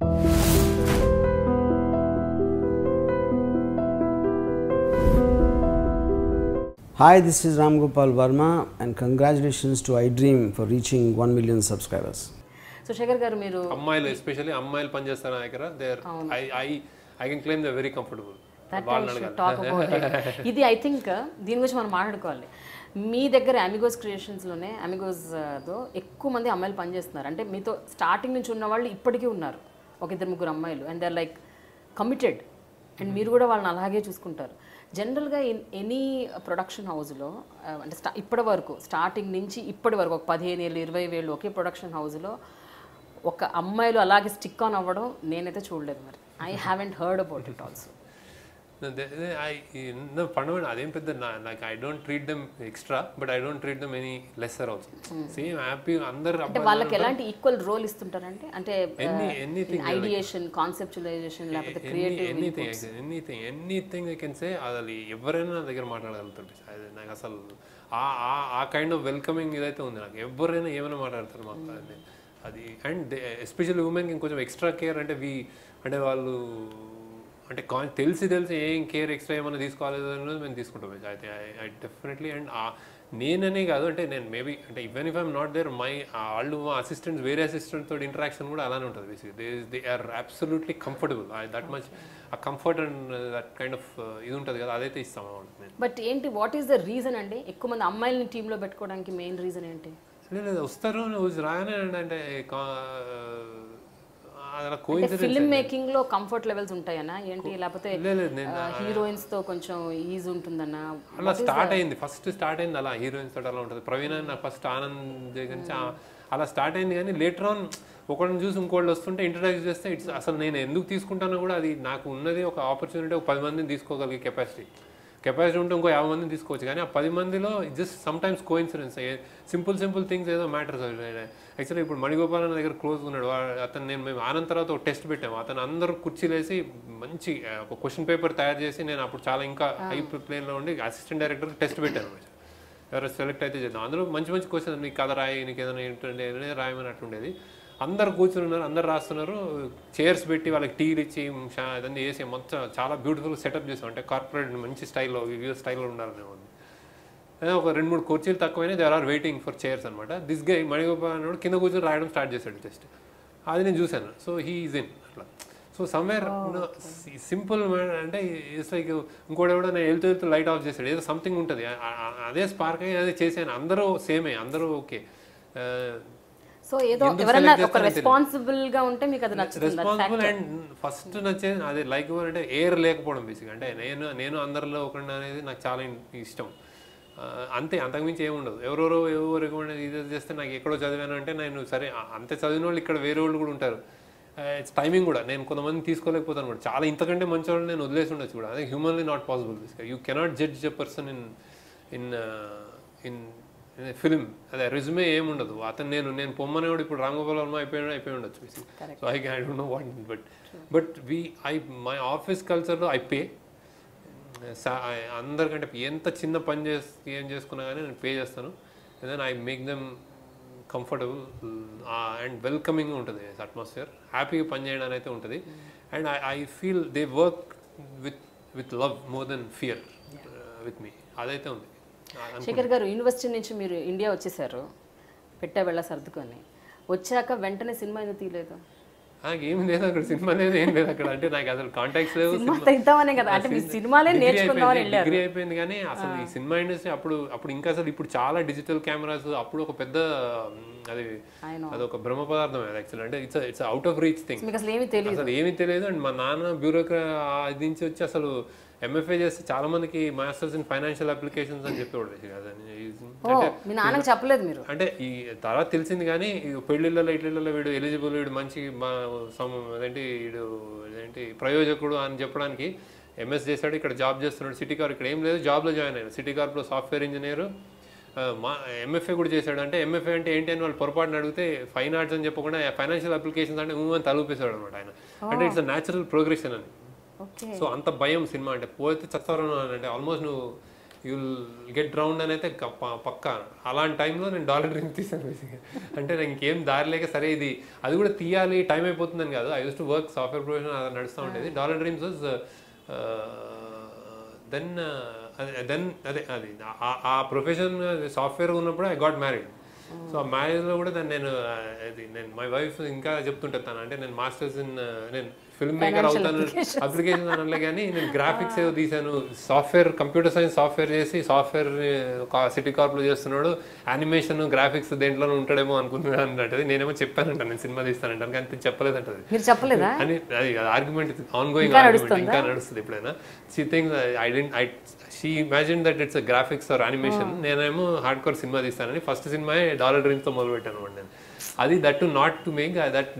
Hi, this is Ram Gopal Verma and congratulations to iDream for reaching 1 million subscribers. So Shekhar garu మీరు అమ్మాయిలు especially అమ్మాయిలు పనిచేస్తారు నా దగ్గర I can claim they very comfortable. ఇది I think దీని గురించి మనం మాట్లాడుకోవాలి. మీ దగ్గర అమిగోస్ క్రియేషన్స్లోనే అమిగోస్తో ఎక్కువ మంది అమ్మాయిలు పనిచేస్తున్నారు. అంటే మీతో స్టార్టింగ్ నుంచి ఉన్న వాళ్ళు ఇప్పటికీ ఉన్నారు, ఒక ఇద్దరు ముగ్గురు అమ్మాయిలు, and they are like committed, and మీరు కూడా వాళ్ళని అలాగే చూసుకుంటారు. జనరల్గా ఎనీ ప్రొడక్షన్ హౌస్లో అంటే ఇప్పటి వరకు స్టార్టింగ్ నుంచి ఇప్పటి వరకు ఒక 15 ఏళ్ళు 20 ఏళ్ళు ఒకే ప్రొడక్షన్ హౌస్లో ఒక అమ్మాయిలు అలాగే స్టిక్ ఆన్ అవ్వడం నేనైతే చూడలేదు. మరి I haven't heard about it also. Fundamental అదేం పెద్ద నాకు I don't treat them extra, but I don't treat them any lesser also. Same happy అందరు. అంటే వాళ్ళకి ఎలాంటి ఈక్వల్ రోల్ ఇస్తుంటారంటే అంటే ఐడియేషన్, కాన్సెప్చువలైజేషన్, లేకపోతే creative, anything I can say. అది ఎవరైనా నా దగ్గర మాట్లాడగలుగుతుంటే నాకు అసలు ఆ కైండ్ ఆఫ్ వెల్కమింగ్ ఏదైతే ఉంది, నాకు ఎవరైనా ఏమైనా మాట్లాడతారు మాకు అది. అండ్ ఎస్పెషల్లీ ఉమెన్కి ఇంకొంచెం ఎక్స్ట్రా కేర్ అంటే వాళ్ళు అంటే తెలిసి ఏం కేర్ ఎక్స్ట్రా ఏమైనా తీసుకోలేదు అనేది మేము తీసుకుంటాం అయితే ఐ డెఫినెట్లీ. అండ్ నేననే కాదు, అంటే నేను మేబీ అంటే even if I'm not there వాళ్ళు మా అసిస్టెంట్స్ వేరే అసిస్టెంట్ తోటి ఇంటరాక్షన్ కూడా అలానే ఉంటుంది. Basically they are absolutely comfortable. That much ఆ comfort and that kind of ఇది ఉంటుంది కదా, అదైతే ఇస్తాం అన్నమాట. బట్ ఏంటి, వాట్ ఈస్ ద రీజన్ అండి ఎక్కువ మంది అమ్మాయిలని టీంలో పెట్టుకోవడానికి మెయిన్ రీజన్ ఏంటి? లేదు వస్తారు రాగానే అంటే ఫిల్మ్ మేకింగ్ లో కంఫర్ట్ లెవెల్స్ ఉంటాయన్నా ఏంటి, లేకపోతే హీరోయిన్స్ తో కొంచెం ఈజ్ ఉంటుందన్నా? అలా ఫస్ట్ స్టార్ట్ అయింది అలా హీరోయిన్స్ తోటి అలా ఉంటుంది. ప్రవీణ నాకు ఫస్ట్ ఆనంద్ దగ్గర నుంచి అలా స్టార్ట్ అయింది. కానీ లేటర్ ఆన్ ఒకళ్ళని చూసి ఇంకోళ్ళు వస్తుంటే ఇంట్రడ్యూస్ చేస్తే అసలు నేను ఎందుకు తీసుకుంటానో కూడా, అది నాకు ఉన్నది ఒక ఆపర్చునిటీ, ఒక 10 మందిని తీసుకోగలిగే కెపాసిటీ ఉంటే ఇంకో 50 మందిని తీసుకోవచ్చు. కానీ ఆ 10 మందిలో just some times coincidence, simple things ఏదో మ్యాటర్స్. యాక్చువల్లీ ఇప్పుడు మణిగోపాల్ అన్న దగ్గర క్లోజ్ ఉన్నాడు అతను. మేము ఆనంద్ తర్వాత ఒక టెస్ట్ పెట్టాము. అతను అందరూ కుర్చీలేసి మంచి ఒక క్వశ్చన్ పేపర్ తయారు చేసి, నేను అప్పుడు చాలా ఇంకా హై ప్లేన్లో ఉండి అసిస్టెంట్ డైరెక్టర్ టెస్ట్ పెట్టాను. ఎవరైనా సెలెక్ట్ అయితే చేద్దాం, అందులో మంచి క్వశ్చన్, నీకు కథ రాయి, నీకు ఏదైనా ఏంటంటే రాయమని అట్లుండేది. అందరు కూర్చుని ఉన్నారు, అందరు రాస్తున్నారు. చైర్స్ పెట్టి వాళ్ళకి టీలు ఇచ్చి అదన్నీ వేసి మొత్తం చాలా బ్యూటిఫుల్ సెటప్ చేసాం. అంటే కార్పొరేట్ మంచి స్టైల్లో, యూఎస్ స్టైల్లో ఉండాలని ఉంది. ఒక 2-3 కుర్చీలు తక్కువైనా they are waiting for chairs అనమాట. దిస్ గై మణిగోపాల్ అన్నాడు కింద కూర్చొని రాయడం స్టార్ట్ చేశాడు జస్ట్. అది నేను చూశాను. సో హీ ఈజ్ ఇన్ అట్లా. సో సమ్వేర్ సింపుల్ అంటే ఇట్స్ లైక్ ఇంకోటి కూడా నేను వెళ్తూ లైట్ ఆఫ్ చేశాడు, ఏదో సంథింగ్ ఉంటుంది, అదే స్పార్క్ అయ్యి అదే చేశాను. అందరూ సేమే, అందరూ ఓకే. సో ఏదో ఎవరైనా ఒక రెస్పాన్సిబుల్ గా ఉంటే మీకు అది నచ్చుతుంది. రెస్పాన్సిబుల్ అండ్ ఫస్ట్ నచ్చేది అదే లైక్ అంటే ఎయిర్ లేకపోవడం బేసిక్. అంటే నేను అందరిలో ఒకటి అనేది నాకు చాలా ఇష్టం. అంతే, అంతకుమించి ఏముండదు. ఎవరు ఇది చేస్తే నాకు ఎక్కడో చదివాను అంటే నేను సరే అంతే చదివిన వాళ్ళు ఇక్కడ వేరే వాళ్ళు కూడా ఉంటారు. ఇట్స్ టైమింగ్ కూడా. నేను కొంతమంది తీసుకోలేకపోతాను కూడా, చాలా ఇంతకంటే మంచి వాళ్ళు నేను వదిలేసి ఉండొచ్చు కూడా. అదే humanly not possible. You cannot judge a person in film. అదే రెజ్యూమే ఏముండదు. అతను నేను పొమ్మనే కూడా ఇప్పుడు రామ్ గోపాల్ వర్మ అయిపోయి ఉండొచ్చు. So I don't know what, but my office కల్చర్లో ఐ పే అందరికంటే. ఎంత చిన్న పని ఏం చేసుకున్నా కానీ నేను పే చేస్తాను. And then I make them comfortable and welcoming ఉంటుంది అట్మాస్ఫియర్. హ్యాపీగా పని చేయడానికి అయితే ఉంటుంది. And I feel they work with love more than fear with me. అదైతే ఉంది. శేఖర్ గారు, యూనివర్సిటీ నుంచి మీరు ఇండియా వచ్చేసారు, వెళ్ళ సర్దుకొని వచ్చాక వెంటనే సినిమా ఎందుకు తీయలేదు? ఏమి లేదు అక్కడ, సినిమా లేదు, ఏం లేదు అక్కడ. అంటే నాకు అసలు కాంటాక్ట్స్ లేవు. డిగ్రీ అయిపోయింది కానీ అసలు ఈ సినిమా ఇండస్ట్రీ అప్పుడు ఇంకా అసలు ఇప్పుడు చాలా డిజిటల్ కెమెరాస్. అప్పుడు ఒక పెద్ద అదొక బ్రహ్మ పదార్థం యాక్చువల్. అంటే it's out of reach thing. అసలు ఏమీ తెలియదు. అండ్ మా నాన్న బ్యూరోక్రాట్ నుంచి వచ్చి అసలు ఎంఎఫ్ఏ చేస్తే చాలా మందికి మాస్టర్స్ ఇన్ ఫైనాన్షియల్ అప్లికేషన్స్ అని చెప్పేవాడు. చెప్పలేదు మీరు అంటే ఈ తర్వాత తెలిసింది. కానీ పెళ్లిళ్ళలో ఇట్లలో వీడు ఎలిజిబుల్, వీడు మంచి వీడు ప్రయోజకుడు అని చెప్పడానికి ఎంఎస్ చేశాడు. ఇక్కడ జాబ్ చేస్తున్నాడు సిటీ కార్ప్. ఇక్కడ ఏం లేదు, జాబ్లో జాయిన్ అయ్యాడు సిటీ కార్ప్లో సాఫ్ట్వేర్ ఇంజనీర్. ఎంఎఫ్ఏ కూడా చేశాడు. అంటే ఎంఎఫ్ఏ అంటే ఏంటి అని వాళ్ళు పొరపాటున అడిగితే ఫైన్ ఆర్ట్స్ అని చెప్పకుండా ఫైనాన్షియల్ అప్లికేషన్స్ అంటే అని తలూపేశాడు అనమాట ఆయన. అంటే ఇట్స్ అ న్యాచురల్ ప్రోగ్రెషన్ అని. సో అంత భయం సినిమా అంటే. పోతే చత్తవరం అంటే ఆల్మోస్ట్ నువ్వు యుల్ గెట్ రౌండ్ అని అయితే పక్కా. అలాంటి టైంలో నేను డాలర్ డ్రీమ్స్ తీసాను బేసిక్గా. అంటే నాకు ఇంకేం దారి లేక సరే అది కూడా తీయాలి, టైం అయిపోతుందని కాదు. I use to work software profession, అది నడుస్తూ ఉండేది. డాలర్ డ్రీమ్స్ వాజ్ దెన్ అదే అది ఆ ప్రొఫెషన్ సాఫ్ట్వేర్ ఉన్నప్పుడు ఐ గాట్ మ్యారీడ్. సో ఆ మ్యారేజ్లో కూడా నేను మై వైఫ్ ఇంకా చెప్తుంటాను తను, అంటే నేను మాస్టర్స్ ఇన్ నేను ఫిల్మ్ మేకర్ అవుతాను అప్లికేషన్ అనలే కానీ నేను గ్రాఫిక్స్ ఏదో తీసాను, సాఫ్ట్వేర్ కంప్యూటర్ సైన్స్ సాఫ్ట్వేర్ చేసి సాఫ్ట్వేర్ సిటీ కార్ప్లో చేస్తున్నాడు, యానిమేషన్ గ్రాఫిక్స్ దేంట్లోనే ఉంటాడేమో అనుకున్నాను అంటది. నేనేమో చెప్పానంట నేను సినిమా తీస్తానంటాను, కానీ చెప్పలేదంటది. అని అది ఆర్గ్యుమెంట్ ఆన్ గోయింగ్ ఆర్గ్యుమెంట్ ఇంకా నడుస్తుంది ఎప్పుడైనా. She thinks she imagine that it's graphics or animation, నేనేమో హార్డ్ కోర్ సినిమా తీస్తానని ఫస్ట్ సినిమా డాలర్ డ్రీమ్స్తో మొదలుపెట్టాను అనమాట నేను. అది that to not to make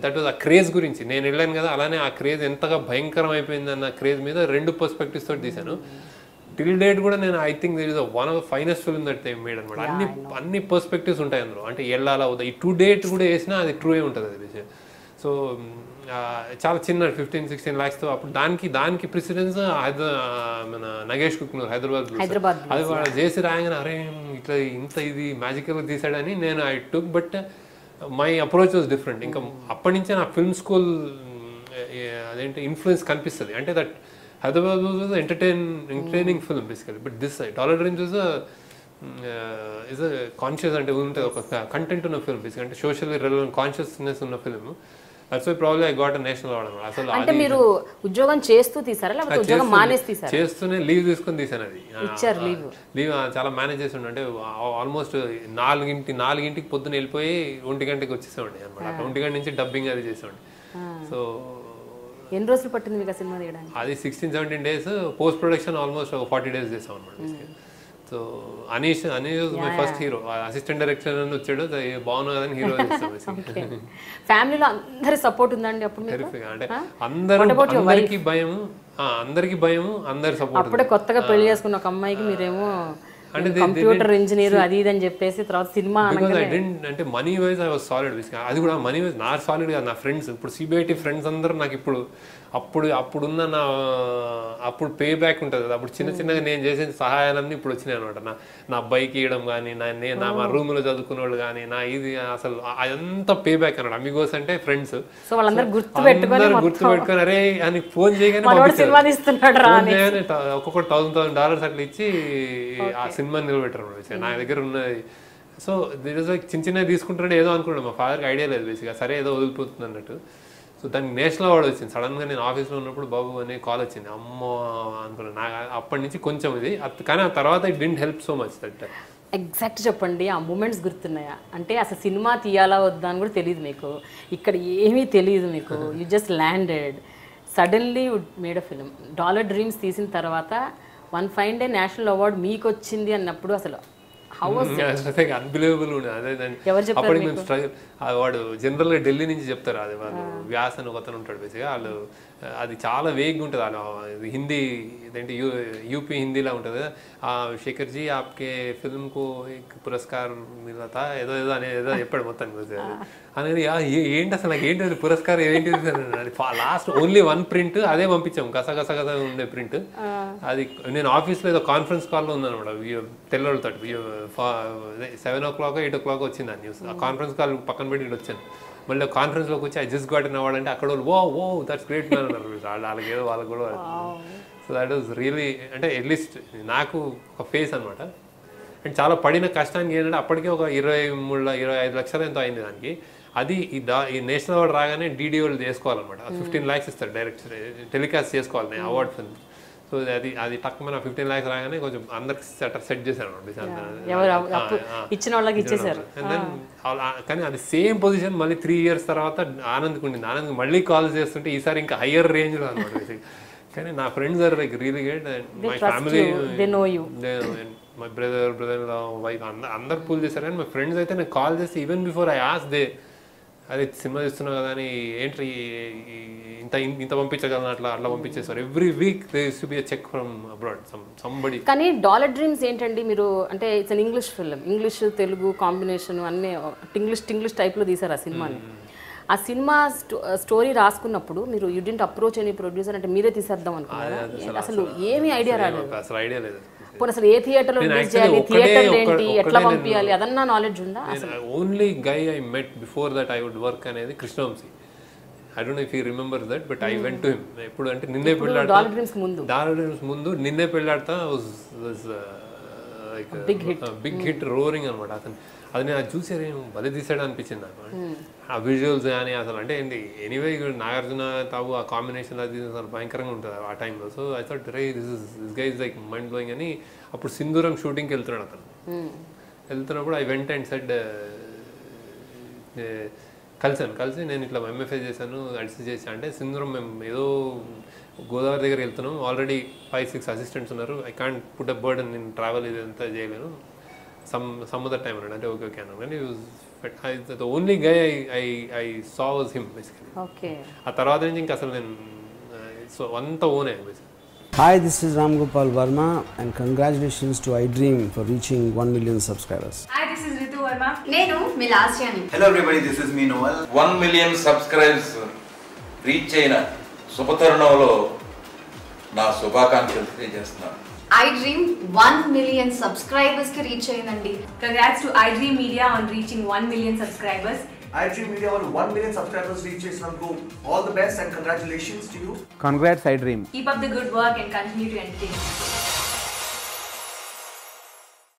that was a craze గురించి నేను వెళ్ళాను కదా, అలానే ఆ క్రేజ్ ఎంతగా భయంకరం అయిపోయిందన్న క్రేజ్ మీద 2 పర్స్పెక్టివ్స్ తోటి తీశాను. టిల్ డేట్ కూడా నేను I think that is one of the finest film that they made అనమాట. అన్ని పర్స్పెక్టివ్స్ ఉంటాయి అందులో, అంటే వెళ్ళాలా అవుతా ఈ టు డేట్ కూడా వేసినా అది ట్రూ ఏ ఉంటుంది అది విషయం. సో చాలా చిన్న 15-16 lakhsతో అప్పుడు దానికి ప్రెసిడెన్స్ మన నగేష్ కుక్నూర్ హైదరాబాద్. అది వాళ్ళు చేసి రాగానే అరే ఇట్లా ఇది మ్యాజికల్గా తీసాడని నేను I took, but my approach was different. ఇంకా అప్పటి నుంచే నా ఫిల్మ్ స్కూల్ అదేంటి ఇన్ఫ్లుయెన్స్ కనిపిస్తుంది. అంటే that Hyderabad was entertaining film basically, but this dollar dreams is conscious, అంటే ఉంటుంది ఒక కంటెంట్ ఉన్న ఫిల్మ్ బేసిక్, అంటే సోషల్లీ రెలవెంట్ కాన్షియస్నెస్ ఉన్న film. That's why probably I got a national award. అసలు అంటే మీరు ఉద్యోగం చేస్తూ తీసారా లేకపోతే ఉద్యోగం మానేసి తీసారా? చేస్తూనే లీవ్ తీసుకొని తీసాను. అది ఇచ్చారు లీవ్ చాలా మేనేజ్ చేసి ఉండే, అంటే ఆల్మోస్ట్ 4ంటికి పొద్దున వెళ్ళిపోయి 1 గంటకి వచ్చేసేవాడి అనమాట. 1 గంట నుంచి డబ్బింగ్ అది చేసేవాడి. సో ఎన్ని రోజులు పట్టింది మీకు ఆ సినిమా తీయడానికి? అది 16-17 days, post production almost 40 days చేసాం అనమాట. So Anish my first hero, assistant director అని వచ్చాడు, బాగున్నా కదని హీరో చేస్తాం. ఫ్యామిలీలో అందరి సపోర్ట్ ఉందండి అప్పుడు? అంటే అందరికి భయం, అందరి సపోర్ట్. అప్పుడే కొత్తగా పెళ్లి చేసుకున్న ఒక అమ్మాయికి మీరేమో అంటే కంప్యూటర్ ఇంజనీర్ అది ఇది అని చెప్పేసి తర్వాత సినిమా అంటే money wise I was solid. అది కూడా మనీ వైజ్ నా సాలిడ్ కాదు, నా ఫ్రెండ్స్ ఇప్పుడు సిబిఐటి ఫ్రెండ్స్ అందరూ నాకు అప్పుడున్న అప్పుడు పే బ్యాక్ ఉంటుంది కదా, అప్పుడు చిన్నగా నేను చేసిన సహాయాలన్నీ ఇప్పుడు వచ్చినాయి అనమాట. నా బైక్ ఇవ్వడం కానీ, మా రూమ్లో చదువుకునే వాళ్ళు కానీ, ఇది అసలు అదంతా పే బ్యాక్ అన్నాడు. అమిగోస్ అంటే ఫ్రెండ్స్, గుర్తుపెట్టుకొని అరే అని ఫోన్ చేయగానే ఒక్కొక్క $1,000 అట్లా ఇచ్చి ఆ సినిమాని నిలబెట్టారు అన్నమాట. నా దగ్గర ఉన్నది. సో చిన్నగా తీసుకుంటారంటే ఏదో అనుకున్నాడు, మా ఫాదర్కి ఐడియా లేదు బేసిక్గా, సరే ఏదో వదిలిపోతుంది అన్నట్టు. సో దానికి నేషనల్ అవార్డు వచ్చింది సడన్గా. నేను ఆఫీస్లో ఉన్నప్పుడు బాబు అనే కాల్ వచ్చింది, అమ్మో అనుకున్నాను. నాకు అప్పటి నుంచి కొంచెం ఇది, కానీ ఆ తర్వాత it didn't help so much that. Exact చెప్పండి, ఆ మూమెంట్స్ గుర్తున్నాయా? అంటే అసలు సినిమా తీయాలా వద్దా అని కూడా తెలియదు మీకు, ఇక్కడ ఏమీ తెలియదు మీకు, you just landed, suddenly made a film. Dollar dreams తీసిన తర్వాత one fine day national award మీకు వచ్చింది అన్నప్పుడు అసలు అన్బిలీవబుల్ ఉండేది. అదే దాన్ని అప్పటికి మేము స్ట్రగుల్. వాడు జనరల్గా ఢిల్లీ నుంచి చెప్తారు, అది వాళ్ళు వ్యాస్ అని ఒకతను ఉంటాడు బేసిక్గా. వాళ్ళు అది చాలా వేగ్గా ఉంటుంది, వాళ్ళు హిందీ ఇదేంటి యూపీ హిందీలా ఉంటుంది కదా. శేఖర్జీ ఆప్కే ఫిల్మ్కు పురస్కార్ మిలతా ఏదో ఏదో చెప్పాడు మొత్తం అనేది. ఏంటి అసలు నాకు ఏంటి పురస్కారం ఏంటి అది లాస్ట్ ఓన్లీ 1 print అదే పంపించాము, గసగస ఉండే ప్రింట్. అది నేను ఆఫీస్లో ఏదో కాన్ఫరెన్స్ కాల్లో ఉన్నాను అనమాట తెల్లవాళ్ళతో. 7 o'clock 8 o'clock వచ్చింది ఆ న్యూస్. ఆ కాన్ఫరెన్స్ కాల్ పక్కన పెట్టి ఇటు వచ్చాను. మళ్ళీ కాన్ఫరెన్స్లోకి వచ్చి I just got in award అంటే అక్కడ వాళ్ళు ఓ దట్స్ గ్రేట్ మ్యాన్ అన్నారు. వాళ్ళకేదో వాళ్ళకి కూడా. సో దట్ వాజ్ రియలీ, అంటే అట్లీస్ట్ నాకు ఒక ఫేస్ అనమాట. అండ్ చాలా పడిన కష్టానికి ఏంటంటే అప్పటికే ఒక 23-25 లక్షలు ఎంతో అయింది దానికి. అది ఈ నేషనల్ అవార్డు రాగానే డీడీ వాళ్ళు చేసుకోవాలన్నమాట. 15 lakhs ఇస్తారు డైరెక్ట్ టెలికాస్ట్ చేసుకోవాలి అవార్డ్ ఫిల్మ్. సో అది తక్కువ 15 lakhs రాగానే కొంచెం అందరికి సెట్ చేశారు కానీ అది సేమ్ పొజిషన్ మళ్ళీ 3 years తర్వాత ఆనంద్కి ఉండింది. ఆనంద్కి మళ్ళీ కాల్ చేస్తుంటే ఈసారి ఇంకా హయ్యర్ రేంజ్లో అనమాట. కానీ నా friends are like really great. My family, my brother wife అందరు పూల్ చేశారు. కానీ మై ఫ్రెండ్స్ అయితే నాకు కాల్ చేస్తే even before I ask they అదే సినిమా తీస్తున్నావు కదా అని, ఏంటి ఇంత పంపించగలను అట్లా పంపించేస్తారు. Every week they use to be a check from abroad somebody. కానీ డాలర్ డ్రీమ్స్ ఏంటండి మీరు, అంటే it's an English film, English Telugu combination అన్నీ ఇంగ్లీష్ టైప్లో తీశారు ఆ సినిమాని. ఆ సినిమా స్టోరీ రాసుకున్నప్పుడు మీరు you didn't approach any producer, అంటే మీరే తీసేద్దాం అనుకున్నారా? అసలు ఏమీ ఐడియా రాలేదు? అసలు ఐడియా లేదు. పోనీ అసలు ఏ థియేటర్లో రిలీజ్ చేయాలి, థియేటర్లు ఏంటి, ఎట్లా పంపించాలి, అదన్నా నాలెడ్జ్ ఉందా? Only guy I met before that I wood work అనేది Krishna Vamsi. I don't know if you remember that, but I went to him. ఎప్పుడు అంటే నిన్నే పెళ్ళాడతా, డార్క్ డ్రీమ్స్ ముందు నిన్నే Pelladata was like big hit, roaring అనమాట. అతను అది నేను అది చూసి భలే తీసాడు అనిపించింది నాకు. ఆ విజువల్స్ కానీ అసలు అంటే ఏంటి, ఎనీవే నాగార్జున తావు ఆ కాంబినేషన్ అది అసలు భయంకరంగా ఉంటుంది ఆ టైంలో. So I thought ray this guy is like mind blowing అని. అప్పుడు సింధూరం షూటింగ్కి వెళ్తున్నాడు అతను. వెళ్తున్నప్పుడు ఐ వెంట్ అండ్ సెడ్, కలిసి నేను ఇట్లా ఎంఎఫ్ఐ చేశాను, అడిసి చేశాను అంటే, సింధూరం మేము ఏదో గోదావరి దగ్గర వెళ్తున్నాం, ఆల్రెడీ 5-6 అసిస్టెంట్స్ ఉన్నారు, I can't put a burden, నేను ట్రావెల్ ఇదంతా చేయలేను, some other time అంటే ఓకే అన్నాను. కానీ the only guy I saw was him basically. Okay. ఆ తర్వాత నుంచి ఇంకా అసలు నేను సో అంతా ఓనే basically. Hi, this is Ram Gopal Verma and congratulations to iDream for reaching 1 million subscribers. Hi, this is Ritu Verma. నేను మీ లాస్ట్ యాని. Hello everybody, this is me Noel. 1 million subscribers reach అయిన శుభతరుణంలో నా శుభాకాంక్షలు తెలియజేస్తున్నాను. iDream 1 million subscribers కి reach అయిందండి. Congrats to iDream Media on reaching 1 million subscribers. iDream Media వాళ్ళు 1 million subscribers reach చేసినందుకు all the best and congratulations to you. Congrats iDream. Keep up the good work and continue to entertain.